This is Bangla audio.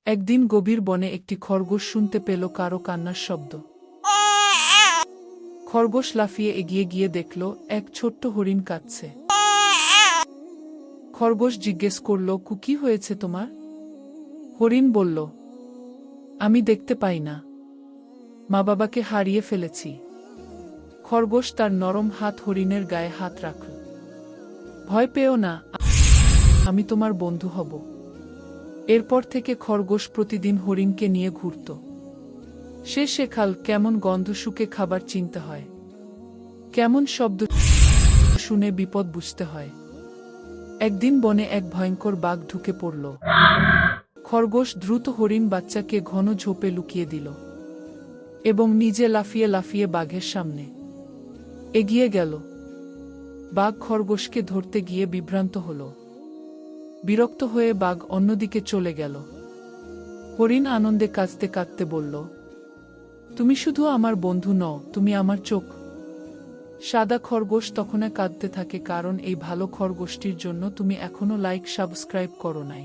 একদিন গভীর বনে একটি খরগোশ শুনতে পেল কারো কান্নার শব্দ। খরগোশ লাফিয়ে এগিয়ে গিয়ে দেখল এক ছোট্ট হরিণ কাঁদছে। খরগোশ জিজ্ঞেস করল, কি হয়েছে তোমার? হরিণ বলল, আমি দেখতে পাই না, মা বাবাকে হারিয়ে ফেলেছি। খরগোশ তার নরম হাত হরিণের গায়ে হাত রাখল। ভয় পেও না, আমি তোমার বন্ধু হব। এরপর থেকে খরগোশ প্রতিদিন হরিণকে নিয়ে ঘুরত। সে শেখাল কেমন গন্ধ শুকে খাবার চিনতে হয়, কেমন শব্দ শুনে বিপদ বুঝতে হয়। একদিন বনে এক ভয়ঙ্কর বাঘ ঢুকে পড়ল। খরগোশ দ্রুত হরিণ বাচ্চাকে ঘন ঝোপে লুকিয়ে দিল এবং নিজে লাফিয়ে লাফিয়ে বাঘের সামনে এগিয়ে গেল। বাঘ খরগোশকে ধরতে গিয়ে বিভ্রান্ত হল। বিরক্ত হয়ে বাঘ অন্যদিকে চলে গেল। হরিণ আনন্দে কাঁদতে কাঁদতে বলল, তুমি শুধু আমার বন্ধু নও, তুমি আমার চোখ। সাদা খরগোশ তখন কাঁদতে থাকে, কারণ এই ভালো খরগোশটির জন্য তুমি এখনো লাইক সাবস্ক্রাইব করো নাই।